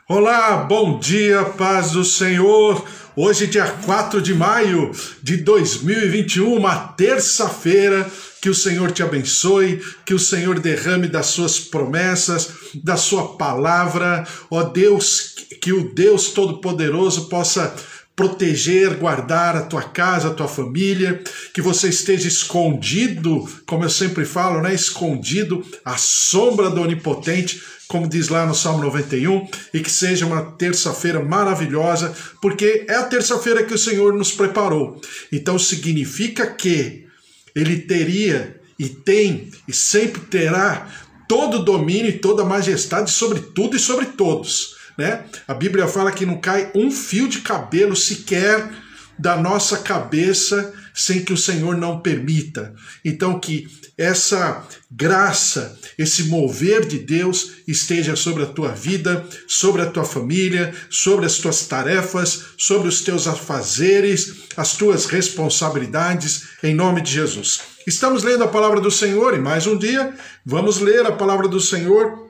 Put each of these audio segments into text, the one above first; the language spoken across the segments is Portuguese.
Olá, bom dia, paz do Senhor. Hoje, dia 4 de maio de 2021, uma terça-feira. Que o Senhor te abençoe, que o Senhor derrame das suas promessas, da sua palavra. Ó Deus, que o Deus Todo-Poderoso possa proteger, guardar a tua casa, a tua família, que você esteja escondido, como eu sempre falo, né? Escondido à sombra do Onipotente, como diz lá no Salmo 91, e que seja uma terça-feira maravilhosa, porque é a terça-feira que o Senhor nos preparou. Então significa que Ele teria e tem e sempre terá todo o domínio e toda a majestade sobre tudo e sobre todos, né? A Bíblia fala que não cai um fio de cabelo sequer da nossa cabeça sem que o Senhor não permita. Então que essa graça, esse mover de Deus esteja sobre a tua vida, sobre a tua família, sobre as tuas tarefas, sobre os teus afazeres, as tuas responsabilidades, em nome de Jesus. Estamos lendo a palavra do Senhor e mais um dia vamos ler a palavra do Senhor.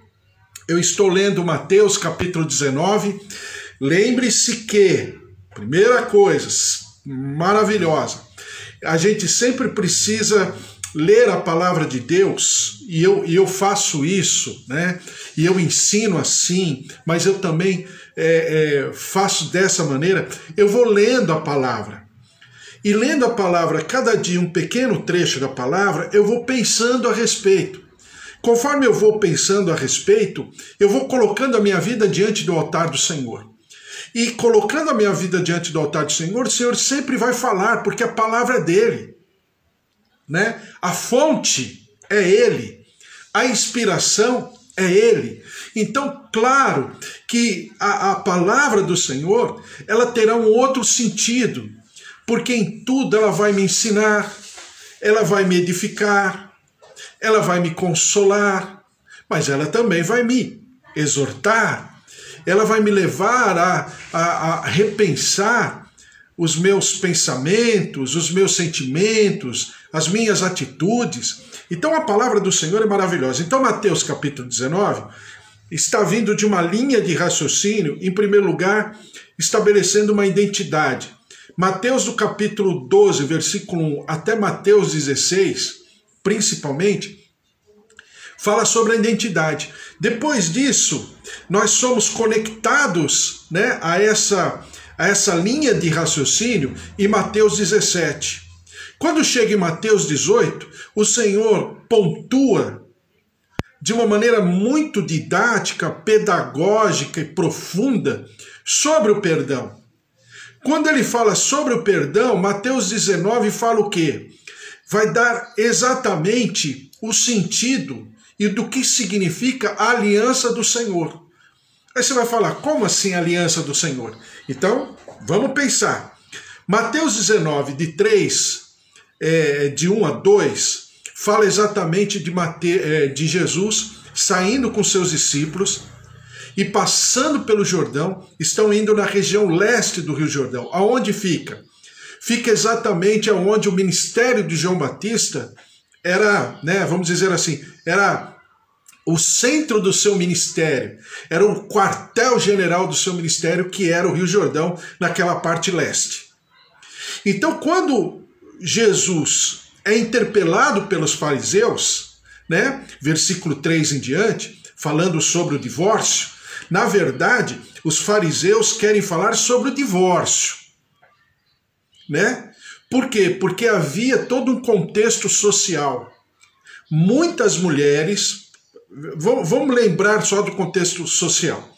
Eu estou lendo Mateus capítulo 19. Lembre-se que, primeira coisa maravilhosa, a gente sempre precisa ler a palavra de Deus, e eu faço isso, né? E eu ensino assim, mas eu também faço dessa maneira. Eu vou lendo a palavra. E lendo a palavra, cada dia um pequeno trecho da palavra, eu vou pensando a respeito. Conforme eu vou pensando a respeito, eu vou colocando a minha vida diante do altar do Senhor. E colocando a minha vida diante do altar do Senhor, o Senhor sempre vai falar, porque a palavra é dele, né? A fonte é ele, a inspiração é ele. Então, claro que a palavra do Senhor, ela terá um outro sentido, porque em tudo ela vai me ensinar, ela vai me edificar, ela vai me consolar, mas ela também vai me exortar, ela vai me levar a repensar os meus pensamentos, os meus sentimentos, as minhas atitudes. Então a palavra do Senhor é maravilhosa. Então Mateus capítulo 19 está vindo de uma linha de raciocínio, em primeiro lugar, estabelecendo uma identidade. Mateus do capítulo 12, versículo 1 até Mateus 16, principalmente, fala sobre a identidade. Depois disso, nós somos conectados, né, a essa linha de raciocínio em Mateus 17. Quando chega em Mateus 18, o Senhor pontua de uma maneira muito didática, pedagógica e profunda sobre o perdão. Quando ele fala sobre o perdão, Mateus 19 fala o quê? Vai dar exatamente o sentido e do que significa a aliança do Senhor. Aí você vai falar, como assim a aliança do Senhor? Então, vamos pensar. Mateus 19, de 1 a 2, fala exatamente de Jesus saindo com seus discípulos e passando pelo Jordão, estão indo na região leste do Rio Jordão. Aonde fica? Fica exatamente aonde o ministério de João Batista era, né, vamos dizer assim, era o centro do seu ministério, era o quartel-general do seu ministério, que era o Rio Jordão, naquela parte leste. Então, quando Jesus é interpelado pelos fariseus, né, versículo 3 em diante, falando sobre o divórcio, na verdade, os fariseus querem falar sobre o divórcio, né? Por quê? Porque havia todo um contexto social. Muitas mulheres, vamos lembrar só do contexto social.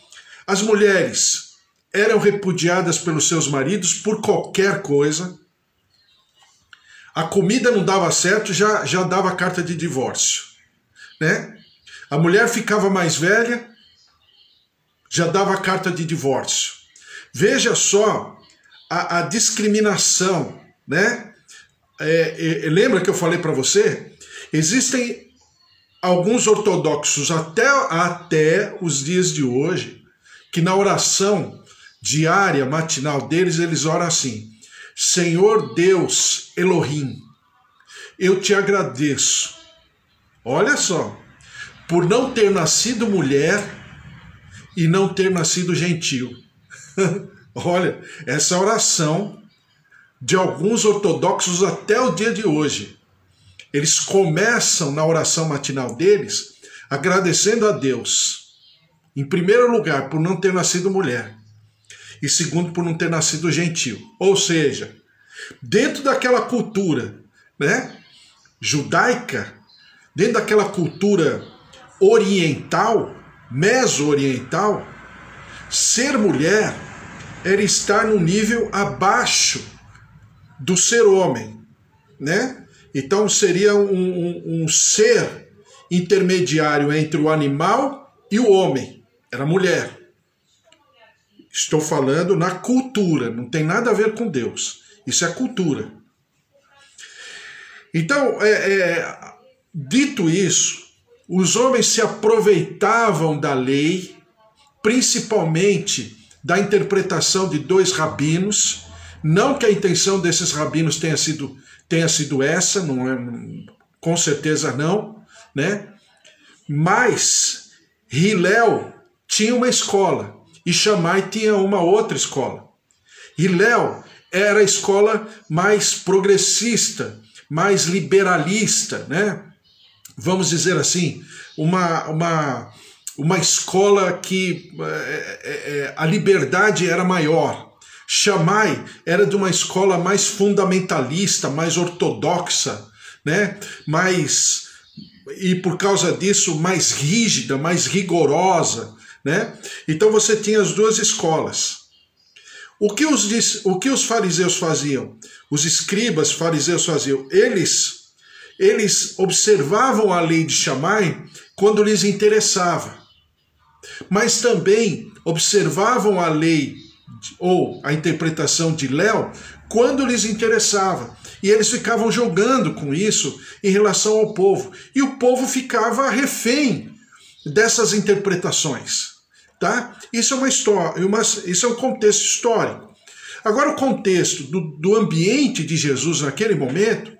As mulheres eram repudiadas pelos seus maridos por qualquer coisa. A comida não dava certo, já dava carta de divórcio, né? A mulher ficava mais velha, já dava carta de divórcio. Veja só a discriminação, né? Lembra que eu falei para você? Existem alguns ortodoxos até os dias de hoje, que na oração diária, matinal deles, eles oram assim: Senhor Deus Elohim, eu te agradeço Olha só, por não ter nascido mulher e não ter nascido gentil. Olha, essa oração de alguns ortodoxos até o dia de hoje. Eles começam na oração matinal deles agradecendo a Deus, em primeiro lugar, por não ter nascido mulher, e segundo, por não ter nascido gentil. Ou seja, dentro daquela cultura, né, judaica, dentro daquela cultura oriental, meso-oriental, ser mulher era estar num nível abaixo do ser homem, né? Então seria um ser intermediário entre o animal e o homem. Era mulher. Estou falando na cultura, não tem nada a ver com Deus. Isso é cultura. Então, dito isso, os homens se aproveitavam da lei, principalmente da interpretação de dois rabinos. Não que a intenção desses rabinos tenha sido essa, não é, com certeza não, né? Mas Hillel tinha uma escola e Shammai tinha uma outra escola. Hillel era a escola mais progressista, mais liberalista, né? Vamos dizer assim, uma escola que a liberdade era maior. Shammai era de uma escola mais fundamentalista, mais ortodoxa, né? E por causa disso, mais rígida, mais rigorosa, né? Então você tinha as duas escolas. O que os fariseus faziam? Os escribas fariseus faziam? Eles observavam a lei de Shammai quando lhes interessava, mas também observavam a lei ou a interpretação de Hillel quando lhes interessava. E eles ficavam jogando com isso em relação ao povo. E o povo ficava refém dessas interpretações. Tá? Isso é uma história, isso é um contexto histórico. Agora, o contexto do ambiente de Jesus naquele momento,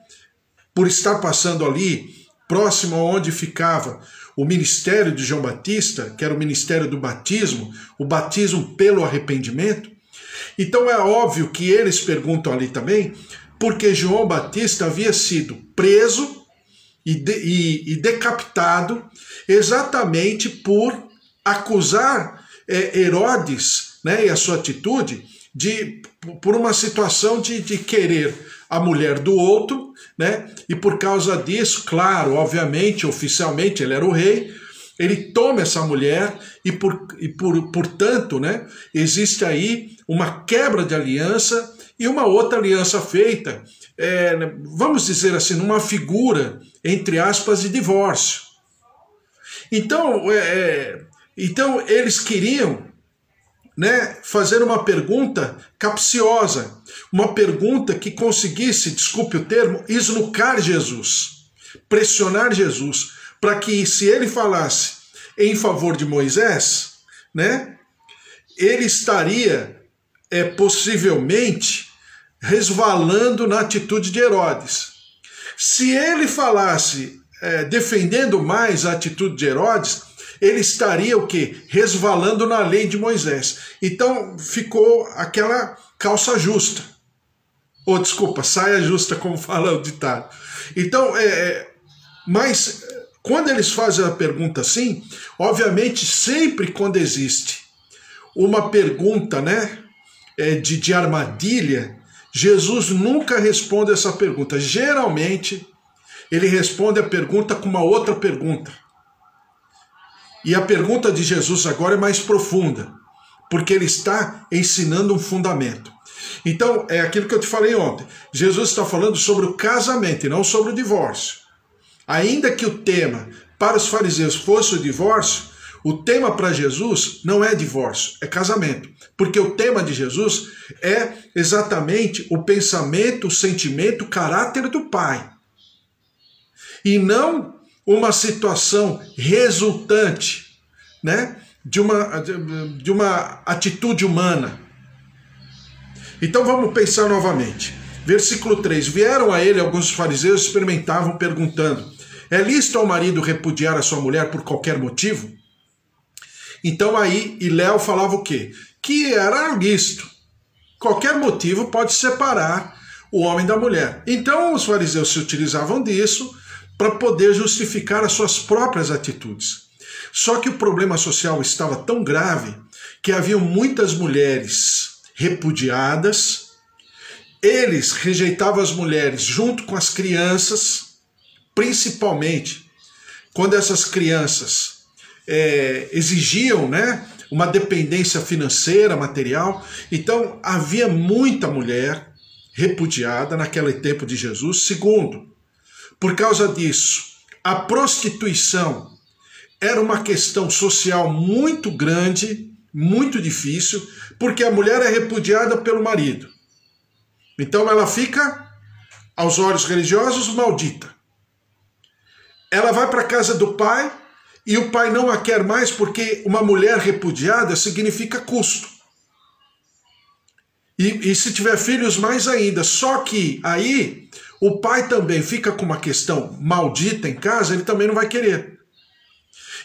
por estar passando ali, próximo aonde ficava o ministério de João Batista, que era o ministério do batismo, o batismo pelo arrependimento. Então é óbvio que eles perguntam ali também, porque João Batista havia sido preso e decapitado exatamente por acusar Herodes, né, e a sua atitude por uma situação de querer a mulher do outro, né? E por causa disso, claro, obviamente, oficialmente ele era o rei, ele toma essa mulher e portanto, né, existe aí uma quebra de aliança e uma outra aliança feita, vamos dizer assim, numa figura, entre aspas, de divórcio. Então, então eles queriam, né, fazer uma pergunta capciosa, uma pergunta que conseguisse, desculpe o termo, esnucar Jesus, pressionar Jesus, para que se ele falasse em favor de Moisés, né, ele estaria possivelmente resvalando na atitude de Herodes. Se ele falasse defendendo mais a atitude de Herodes, ele estaria o quê? Resvalando na lei de Moisés. Então ficou aquela calça justa. Ou desculpa, saia justa, como fala o ditado. Então, mas quando eles fazem a pergunta assim, obviamente sempre quando existe uma pergunta, né, de armadilha, Jesus nunca responde essa pergunta. Geralmente ele responde a pergunta com uma outra pergunta. E a pergunta de Jesus agora é mais profunda, porque ele está ensinando um fundamento. Então, é aquilo que eu te falei ontem. Jesus está falando sobre o casamento e não sobre o divórcio. Ainda que o tema para os fariseus fosse o divórcio, o tema para Jesus não é divórcio, é casamento. Porque o tema de Jesus é exatamente o pensamento, o sentimento, o caráter do Pai. E não uma situação resultante, né, de uma atitude humana. Então vamos pensar novamente. Versículo 3. Vieram a ele alguns fariseus e experimentavam, perguntando: É lícito ao marido repudiar a sua mulher por qualquer motivo? Então aí Léo falava o quê? Que era lícito. Qualquer motivo pode separar o homem da mulher. Então os fariseus se utilizavam disso para poder justificar as suas próprias atitudes. Só que o problema social estava tão grave que haviam muitas mulheres repudiadas, eles rejeitavam as mulheres junto com as crianças, principalmente quando essas crianças exigiam, né, uma dependência financeira, material. Então havia muita mulher repudiada naquele tempo de Jesus. Segundo, por causa disso, a prostituição era uma questão social muito grande, muito difícil, porque a mulher é repudiada pelo marido. Então ela fica, aos olhos religiosos, maldita. Ela vai para a casa do pai e o pai não a quer mais porque uma mulher repudiada significa custo. E se tiver filhos, mais ainda. Só que aí o pai também fica com uma questão maldita em casa, ele também não vai querer.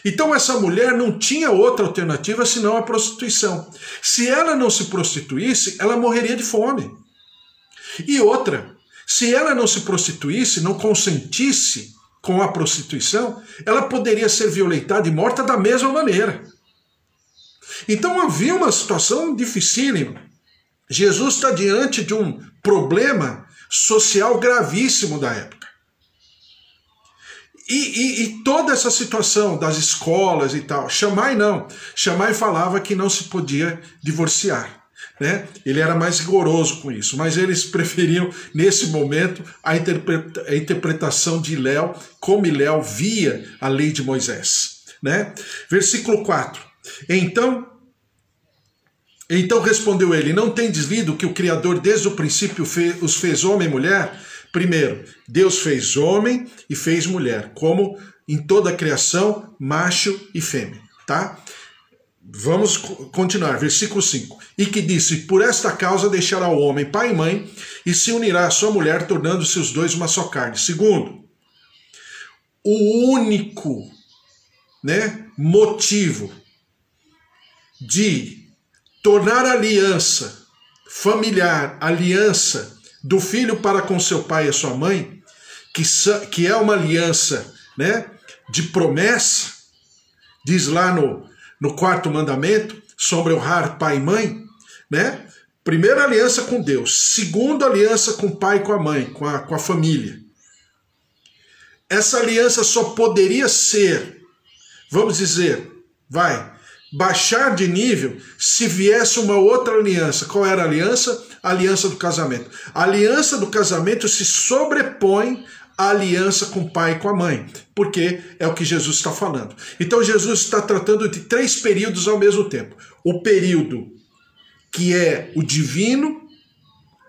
Então essa mulher não tinha outra alternativa senão a prostituição. Se ela não se prostituísse, ela morreria de fome. E outra, se ela não se prostituísse, não consentisse com a prostituição, ela poderia ser violentada e morta da mesma maneira. Então havia uma situação dificílima. Jesus está diante de um problema social gravíssimo da época. E toda essa situação das escolas e tal, Shammai não. Shammai falava que não se podia divorciar, né? Ele era mais rigoroso com isso, mas eles preferiam, nesse momento, a interpretação de Léo, como Léo via a lei de Moisés, né? Versículo 4. Então respondeu ele: não tendes lido que o Criador desde o princípio os fez homem e mulher? Primeiro, Deus fez homem e fez mulher, como em toda a criação, macho e fêmea, tá? Vamos continuar, versículo 5. E que disse: por esta causa deixará o homem pai e mãe e se unirá à sua mulher, tornando-se os dois uma só carne. Segundo, o único, né, motivo de tornar a aliança familiar, aliança do filho para com seu pai e a sua mãe, que é uma aliança, né, de promessa, diz lá no quarto mandamento, sobre honrar pai e mãe, né? Primeira aliança com Deus, segunda aliança com o pai e com a mãe, com a família. Essa aliança só poderia ser, vamos dizer, baixar de nível se viesse uma outra aliança. Qual era a aliança? A aliança do casamento. A aliança do casamento se sobrepõe à aliança com o pai e com a mãe, porque é o que Jesus está falando. Então Jesus está tratando de 3 períodos ao mesmo tempo. O período que é o divino,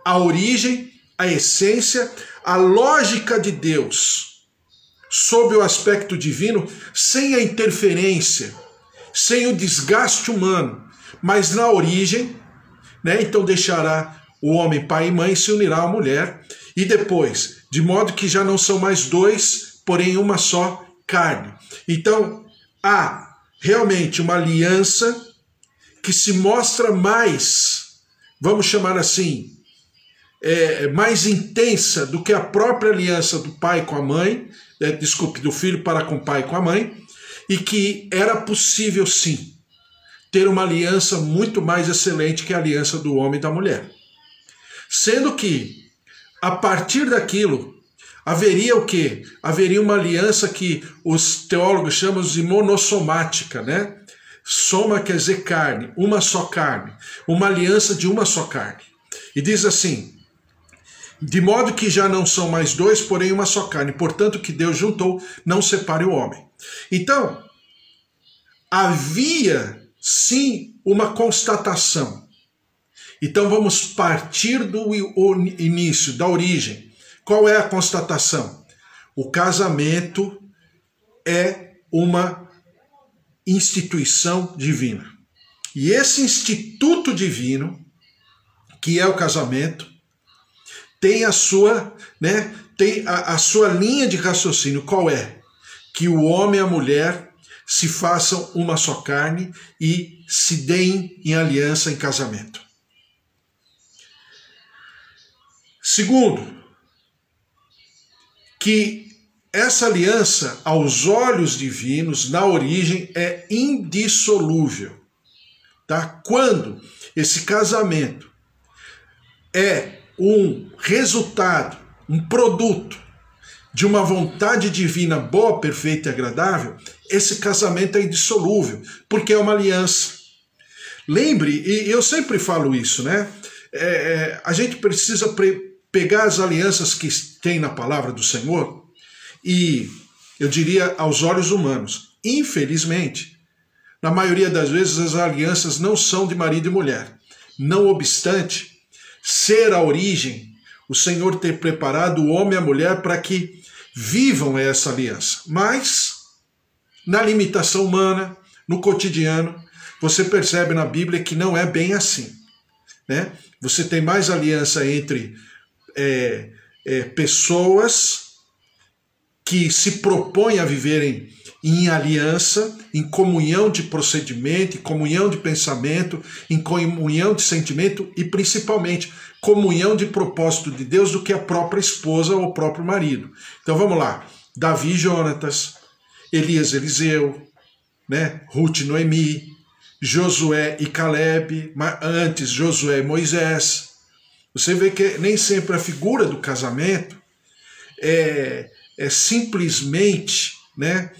a origem, a essência, a lógica de Deus, sob o aspecto divino, sem a interferência, sem o desgaste humano, mas na origem, né? Então deixará o homem pai e mãe, se unirá à mulher, e depois, de modo que já não são mais 2, porém uma só carne. Então há realmente uma aliança que se mostra mais, vamos chamar assim, mais intensa do que a própria aliança do pai com a mãe, do filho para com o pai e com a mãe, e que era possível sim ter uma aliança muito mais excelente que a aliança do homem e da mulher. Sendo que, a partir daquilo, haveria o quê? Haveria uma aliança que os teólogos chamam de monossomática, né? Soma quer dizer carne, uma só carne. Uma aliança de uma só carne. E diz assim: de modo que já não são mais 2, porém uma só carne. Portanto, que Deus juntou, não separe o homem. Então, havia sim uma constatação. Então vamos partir do início, da origem. Qual é a constatação? O casamento é uma instituição divina. E esse instituto divino, que é o casamento, tem a sua, né, tem a sua linha de raciocínio. Qual é? que o homem e a mulher se façam uma só carne e se deem em aliança em casamento. Segundo, que essa aliança, aos olhos divinos, na origem, é indissolúvel. Tá? Quando esse casamento é um resultado, um produto de uma vontade divina boa, perfeita e agradável, esse casamento é indissolúvel, porque é uma aliança. Lembre, e eu sempre falo isso, né? A gente precisa pegar as alianças que tem na palavra do Senhor e, eu diria, aos olhos humanos. Infelizmente, na maioria das vezes as alianças não são de marido e mulher. Não obstante, ser a origem, o Senhor ter preparado o homem e a mulher para que vivam essa aliança. Mas, na limitação humana, no cotidiano, você percebe na Bíblia que não é bem assim, né? Você tem mais aliança entre pessoas que se propõem a viverem em aliança, em comunhão de procedimento, em comunhão de pensamento, em comunhão de sentimento e principalmente comunhão de propósito de Deus do que a própria esposa ou o próprio marido. Então vamos lá, Davi e Jonatas, Elias e Eliseu, né? Ruth e Noemi, Josué e Caleb, antes Josué e Moisés. Você vê que nem sempre a figura do casamento é simplesmente, né,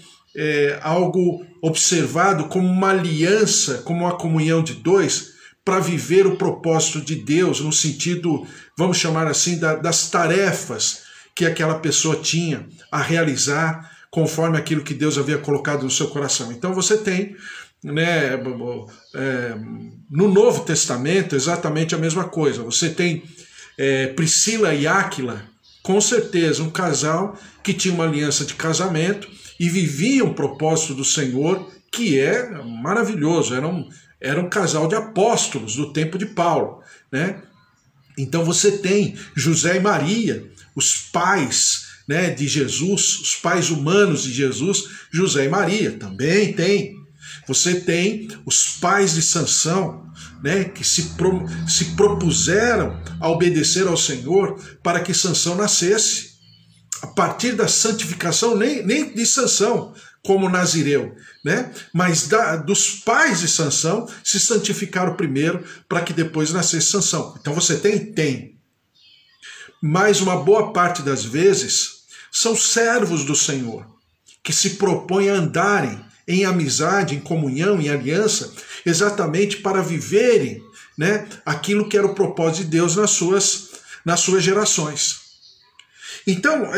algo observado como uma aliança, como uma comunhão de dois, para viver o propósito de Deus, no sentido, vamos chamar assim, das tarefas que aquela pessoa tinha a realizar, conforme aquilo que Deus havia colocado no seu coração. Então você tem, né, no Novo Testamento exatamente a mesma coisa. Você tem Priscila e Áquila, com certeza um casal que tinha uma aliança de casamento e vivia um propósito do Senhor que é maravilhoso. Era um casal de apóstolos do tempo de Paulo, né? Então você tem José e Maria, os pais, né, de Jesus, os pais humanos de Jesus, José e Maria, também tem. Você tem os pais de Sansão, né, que se propuseram a obedecer ao Senhor para que Sansão nascesse. A partir da santificação, nem de Sansão como nazireu, né, mas dos pais de Sansão se santificaram primeiro para que depois nascesse Sansão. Então você tem. Mas uma boa parte das vezes são servos do Senhor que se propõem a andarem em amizade, em comunhão, em aliança, exatamente para viverem, né, aquilo que era o propósito de Deus nas suas gerações. Então,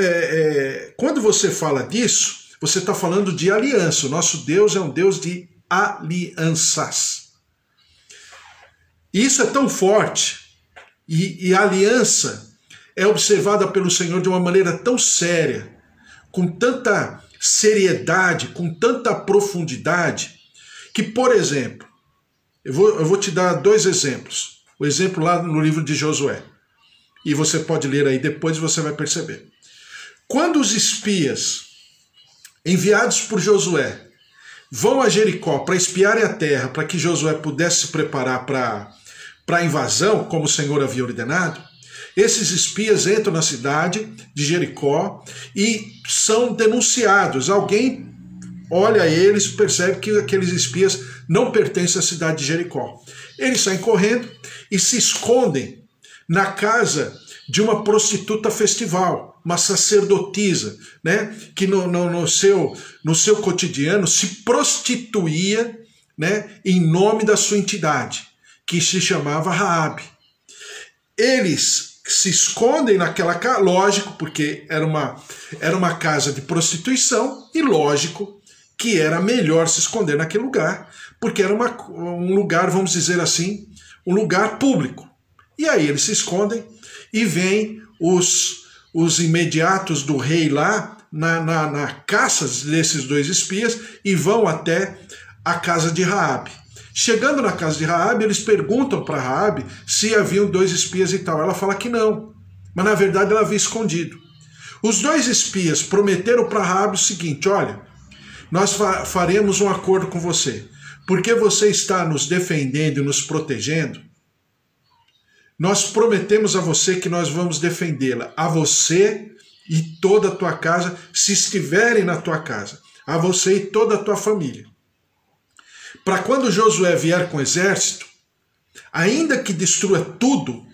quando você fala disso, você está falando de aliança. O nosso Deus é um Deus de alianças. E isso é tão forte, e a aliança é observada pelo Senhor de uma maneira tão séria, com tanta seriedade, com tanta profundidade, que, por exemplo, eu vou te dar dois exemplos. O exemplo lá no livro de Josué. E você pode ler aí depois e você vai perceber. Quando os espias enviados por Josué vão a Jericó para espiarem a terra, para que Josué pudesse se preparar para a invasão, como o Senhor havia ordenado, esses espias entram na cidade de Jericó e são denunciados. Alguém olha eles, percebe que aqueles espias não pertencem à cidade de Jericó. Eles saem correndo e se escondem na casa de uma prostituta festival, uma sacerdotisa, né, que no seu cotidiano se prostituía, né, em nome da sua entidade, que se chamava Raabe. Eles se escondem naquela casa, lógico, porque era uma casa de prostituição, e lógico que era melhor se esconder naquele lugar, porque era um lugar, vamos dizer assim, um lugar público. E aí eles se escondem e vêm os imediatos do rei lá na caça desses dois espias e vão até a casa de Raabe. Chegando na casa de Raabe, eles perguntam para Raabe se haviam dois espias e tal. Ela fala que não, mas na verdade ela havia escondido. Os dois espias prometeram para Raabe o seguinte: olha, nós faremos um acordo com você. Porque você está nos defendendo e nos protegendo, nós prometemos a você que nós vamos defendê-la, a você e toda a tua casa, se estiverem na tua casa, a você e toda a tua família. Para quando Josué vier com o exército, ainda que destrua tudo,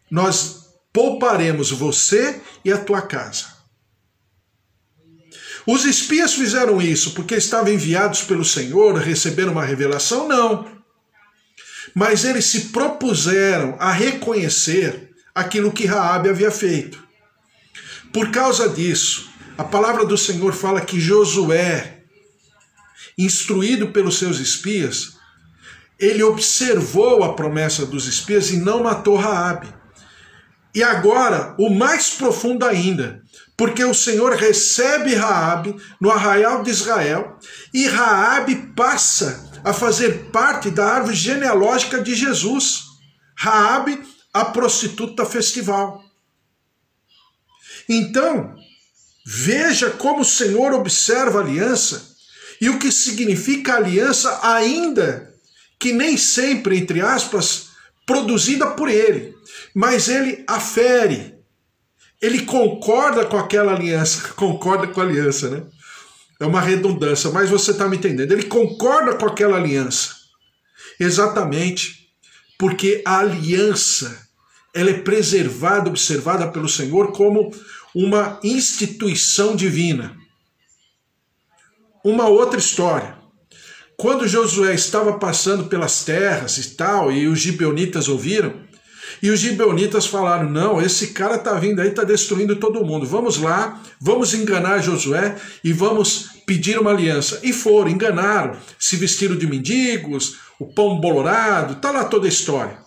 nós pouparemos você e a tua casa. Os espias fizeram isso porque estavam enviados pelo Senhor, receberam uma revelação? Não. Mas eles se propuseram a reconhecer aquilo que Raabe havia feito. Por causa disso, a palavra do Senhor fala que Josué, instruído pelos seus espias, ele observou a promessa dos espias e não matou Raabe. E agora, o mais profundo ainda, porque o Senhor recebe Raabe no arraial de Israel e Raabe passa a fazer parte da árvore genealógica de Jesus. Raabe, a prostituta festival. Então, veja como o Senhor observa a aliança e o que significa aliança, ainda que nem sempre, entre aspas, produzida por ele, mas ele afere. Ele concorda com aquela aliança, concorda com a aliança, né? É uma redundância, mas você está me entendendo. Ele concorda com aquela aliança, exatamente porque a aliança, ela é preservada, observada pelo Senhor como uma instituição divina. Uma outra história. Quando Josué estava passando pelas terras e tal, e os gibeonitas ouviram, e os gibeonitas falaram, não, esse cara está vindo aí, está destruindo todo mundo. Vamos lá, vamos enganar Josué e vamos pedir uma aliança. E foram, enganaram, se vestiram de mendigos, o pão bolorado, está lá toda a história.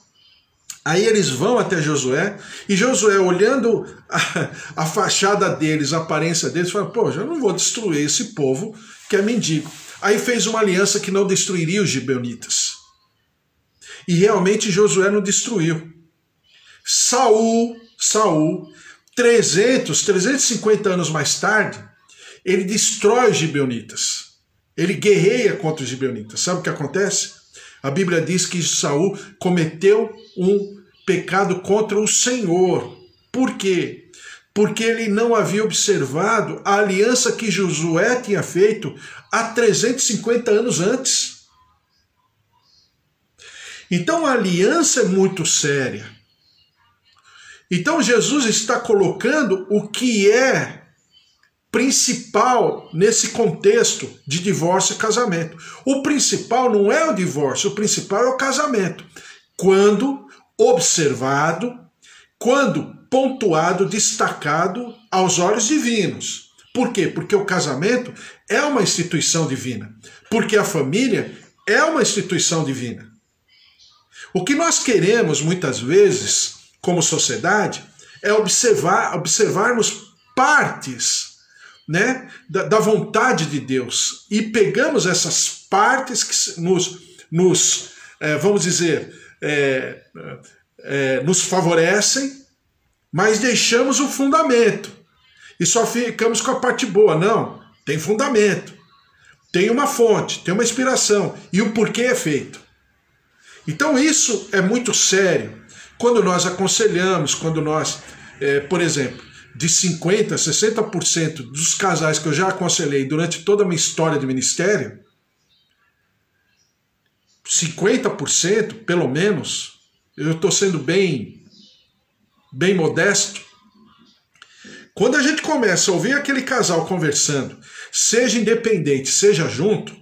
Aí eles vão até Josué, e Josué, olhando a fachada deles, a aparência deles, fala, pô, eu não vou destruir esse povo que é mendigo. Aí fez uma aliança que não destruiria os gibeonitas. E realmente Josué não destruiu. Saul, 350 anos mais tarde, ele destrói os gibeonitas. Ele guerreia contra os gibeonitas. Sabe o que acontece? A Bíblia diz que Saul cometeu um pecado contra o Senhor. Por quê? Porque ele não havia observado a aliança que Josué tinha feito há 350 anos antes. Então a aliança é muito séria. Então Jesus está colocando o que é principal nesse contexto de divórcio e casamento. O principal não é o divórcio, o principal é o casamento. Quando observado, quando pontuado, destacado aos olhos divinos. Por quê? Porque o casamento é uma instituição divina. Porque a família é uma instituição divina. O que nós queremos muitas vezes, como sociedade, é observarmos partes, né, da vontade de Deus. E pegamos essas partes que vamos dizer, nos favorecem, mas deixamos o fundamento. E só ficamos com a parte boa. Não, tem fundamento. Tem uma fonte, tem uma inspiração. E o porquê é feito. Então isso é muito sério. Quando nós aconselhamos, quando nós, por exemplo, de 50%, 60% dos casais que eu já aconselhei durante toda a minha história de ministério, 50%, pelo menos, eu estou sendo bem modesto, quando a gente começa a ouvir aquele casal conversando, seja independente, seja junto,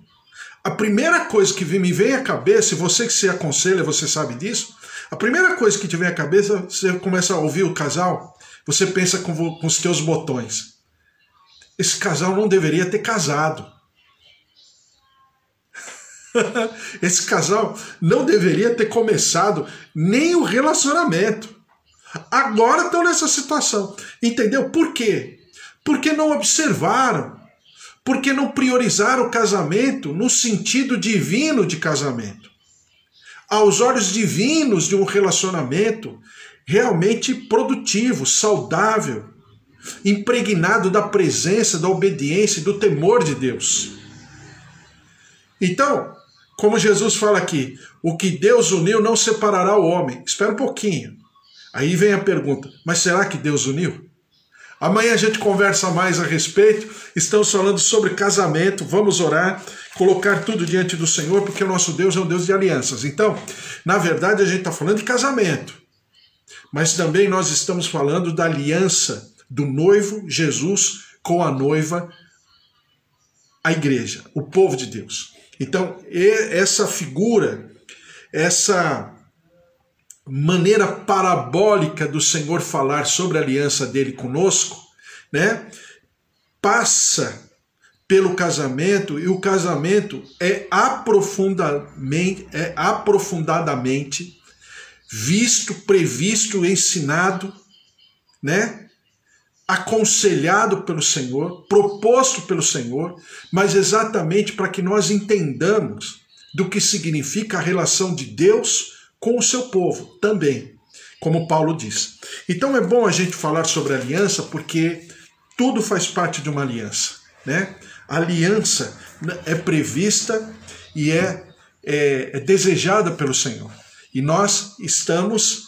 a primeira coisa que me vem à cabeça, e você que se aconselha, você sabe disso, a primeira coisa que te vem à cabeça, você começa a ouvir o casal, você pensa com os teus botões. Esse casal não deveria ter casado. Esse casal não deveria ter começado nem o relacionamento. Agora estão nessa situação. Entendeu? Por quê? Porque não observaram. Porque não priorizaram o casamento no sentido divino de casamento. Aos olhos divinos de um relacionamento realmente produtivo, saudável, impregnado da presença, da obediência e do temor de Deus. Então, como Jesus fala aqui, o que Deus uniu não separará o homem. Espera um pouquinho. Aí vem a pergunta, mas será que Deus uniu? Amanhã a gente conversa mais a respeito. Estamos falando sobre casamento. Vamos orar, colocar tudo diante do Senhor, porque o nosso Deus é um Deus de alianças. Então, na verdade, a gente está falando de casamento. Mas também nós estamos falando da aliança do noivo Jesus com a noiva, a igreja, o povo de Deus. Então, essa figura, essa maneira parabólica do Senhor falar sobre a aliança dele conosco, né, passa pelo casamento, e o casamento é aprofundadamente visto, previsto, ensinado, né, aconselhado pelo Senhor, proposto pelo Senhor, mas exatamente para que nós entendamos do que significa a relação de Deus com o seu povo também, como Paulo diz. Então é bom a gente falar sobre aliança, porque tudo faz parte de uma aliança, né? A aliança é prevista e é desejada pelo Senhor. E nós estamos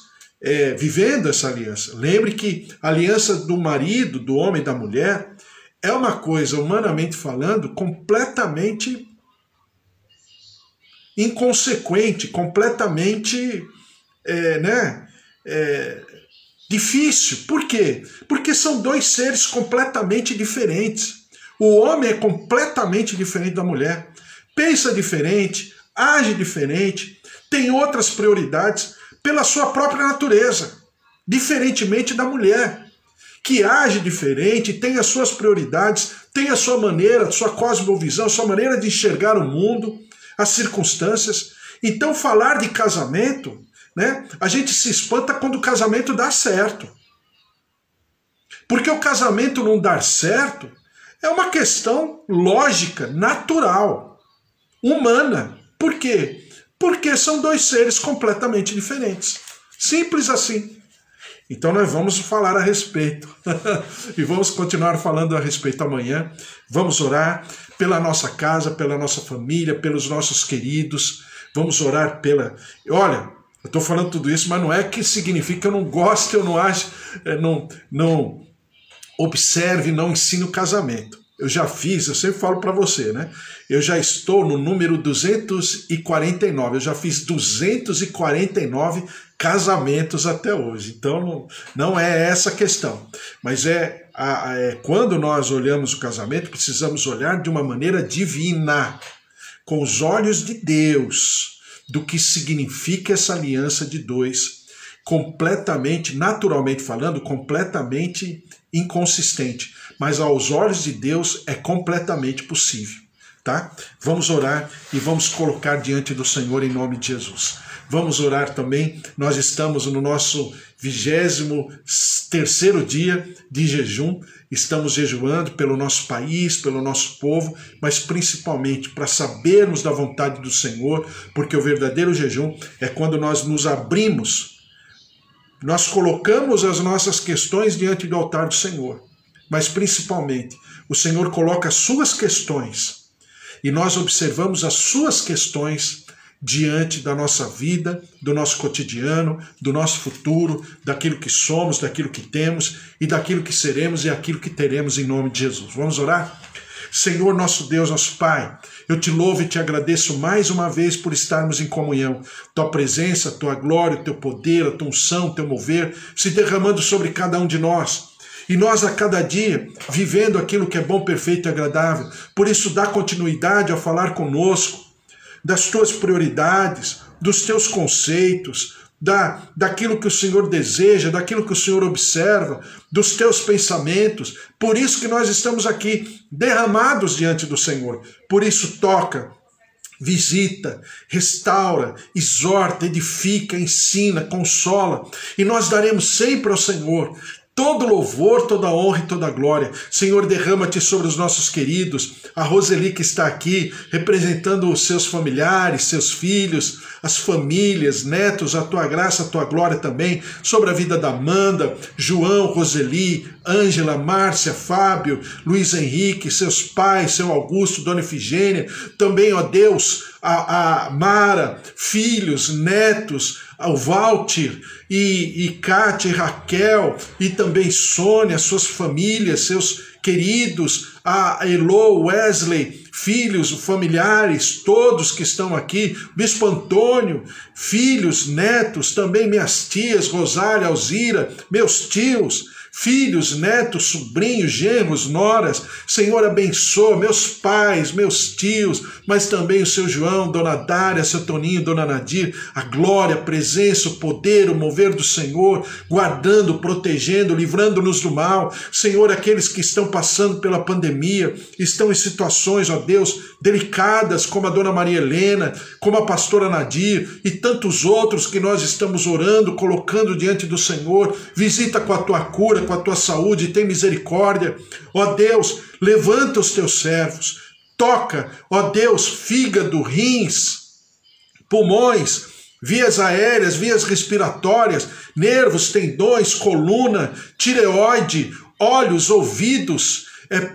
vivendo essa aliança. Lembre que a aliança do marido, do homem e da mulher é uma coisa, humanamente falando, completamente inconsequente, completamente difícil. Por quê? Porque são dois seres completamente diferentes. O homem é completamente diferente da mulher. Pensa diferente, age diferente, tem outras prioridades pela sua própria natureza, diferentemente da mulher, que age diferente, tem as suas prioridades, tem a sua maneira, a sua cosmovisão, a sua maneira de enxergar o mundo, as circunstâncias. Então, falar de casamento, né, a gente se espanta quando o casamento dá certo. Porque o casamento não dar certo é uma questão lógica, natural, humana. Por quê? Porque são dois seres completamente diferentes. Simples assim. Então nós vamos falar a respeito. E vamos continuar falando a respeito amanhã. Vamos orar pela nossa casa, pela nossa família, pelos nossos queridos. Vamos orar pela... Olha, eu estou falando tudo isso, mas não é que significa que eu não gosto, eu não acho, não observe, não ensine o casamento. Eu já fiz, eu sempre falo para você, né? Eu já estou no número 249, eu já fiz 249 casamentos até hoje. Então não é essa a questão. Mas quando nós olhamos o casamento, precisamos olhar de uma maneira divina, com os olhos de Deus, do que significa essa aliança de dois, completamente, naturalmente falando, completamente inconsistente. Mas aos olhos de Deus é completamente possível, tá? Vamos orar e vamos colocar diante do Senhor em nome de Jesus. Vamos orar também, nós estamos no nosso 23º dia de jejum, estamos jejuando pelo nosso país, pelo nosso povo, mas principalmente para sabermos da vontade do Senhor, porque o verdadeiro jejum é quando nós nos abrimos, nós colocamos as nossas questões diante do altar do Senhor. Mas principalmente, o Senhor coloca as suas questões e nós observamos as suas questões diante da nossa vida, do nosso cotidiano, do nosso futuro, daquilo que somos, daquilo que temos e daquilo que seremos e aquilo que teremos em nome de Jesus. Vamos orar? Senhor, nosso Deus, nosso Pai, eu te louvo e te agradeço mais uma vez por estarmos em comunhão. Tua presença, tua glória, o teu poder, a tua unção, o teu mover, se derramando sobre cada um de nós. E nós a cada dia vivendo aquilo que é bom, perfeito e agradável. Por isso dá continuidade a falar conosco das tuas prioridades, dos teus conceitos, daquilo que o Senhor deseja, daquilo que o Senhor observa, dos teus pensamentos. Por isso que nós estamos aqui derramados diante do Senhor. Por isso toca, visita, restaura, exorta, edifica, ensina, consola. E nós daremos sempre ao Senhor Todo louvor, toda honra e toda glória. Senhor, derrama-te sobre os nossos queridos. A Roseli que está aqui, representando os seus familiares, seus filhos, as famílias, netos, a tua graça, a tua glória também, sobre a vida da Amanda, João, Roseli, Ângela, Márcia, Fábio, Luiz Henrique, seus pais, seu Augusto, Dona Efigênia, também, ó Deus, a Mara, filhos, netos, o Walter e Kátia e Raquel, e também Sônia, suas famílias, seus queridos, a Elo, Wesley, filhos, familiares, todos que estão aqui, Bispo Antônio, filhos, netos, também minhas tias, Rosália, Alzira, meus tios, filhos, netos, sobrinhos, genros, noras. Senhor, abençoa meus pais, meus tios, mas também o seu João, Dona Dária, seu Toninho, Dona Nadir, a glória, a presença, o poder, o mover do Senhor, guardando, protegendo, livrando-nos do mal. Senhor, aqueles que estão passando pela pandemia, estão em situações, ó Deus, delicadas, como a Dona Maria Helena, como a pastora Nadir e tantos outros que nós estamos orando, colocando diante do Senhor. Visita com a tua cura, com a tua saúde, tem misericórdia. Ó Deus, levanta os teus servos, toca, ó Deus, fígado, rins, pulmões, vias aéreas, vias respiratórias, nervos, tendões, coluna, tireoide, olhos, ouvidos,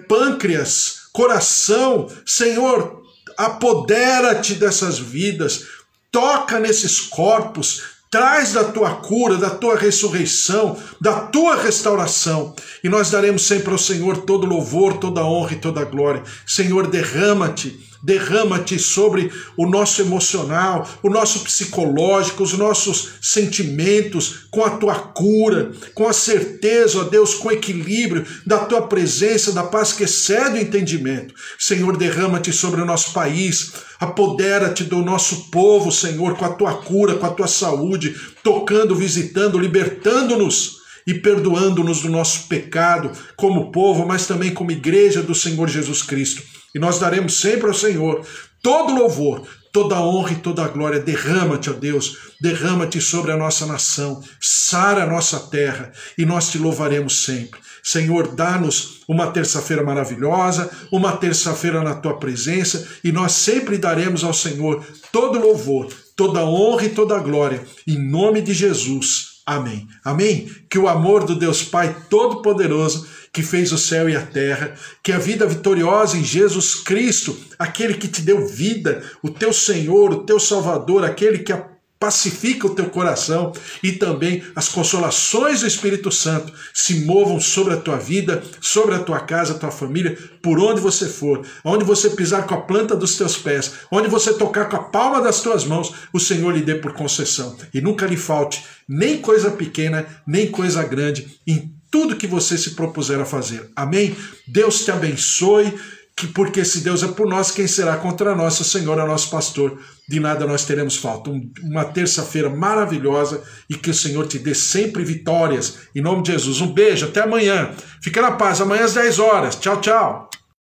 pâncreas, coração. Senhor, apodera-te dessas vidas, toca nesses corpos, traz da tua cura, da tua ressurreição, da tua restauração. E nós daremos sempre ao Senhor todo louvor, toda honra e toda glória. Senhor, derrama-te sobre o nosso emocional, o nosso psicológico, os nossos sentimentos, com a tua cura, com a certeza, ó Deus, com o equilíbrio da tua presença, da paz que excede o entendimento. Senhor, derrama-te sobre o nosso país, apodera-te do nosso povo, Senhor, com a tua cura, com a tua saúde, tocando, visitando, libertando-nos e perdoando-nos do nosso pecado como povo, mas também como igreja do Senhor Jesus Cristo. E nós daremos sempre ao Senhor todo louvor, toda honra e toda glória. Derrama-te, ó Deus, derrama-te sobre a nossa nação, sara a nossa terra, e nós te louvaremos sempre. Senhor, dá-nos uma terça-feira maravilhosa, uma terça-feira na tua presença, e nós sempre daremos ao Senhor todo louvor, toda honra e toda glória, em nome de Jesus. Amém. Amém? Que o amor do Deus Pai Todo-Poderoso, que fez o céu e a terra, que a vida vitoriosa em Jesus Cristo, aquele que te deu vida, o teu Senhor, o teu Salvador, aquele que pacifica o teu coração, e também as consolações do Espírito Santo se movam sobre a tua vida, sobre a tua casa, a tua família, por onde você for, onde você pisar com a planta dos teus pés, onde você tocar com a palma das tuas mãos, o Senhor lhe dê por concessão. E nunca lhe falte nem coisa pequena, nem coisa grande, em tudo que você se propuser a fazer. Amém? Deus te abençoe, porque se Deus é por nós, quem será contra nós? O Senhor é nosso pastor, de nada nós teremos falta. Uma terça-feira maravilhosa, e que o Senhor te dê sempre vitórias, em nome de Jesus. Um beijo, até amanhã. Fica na paz, amanhã às 10 horas. Tchau, tchau.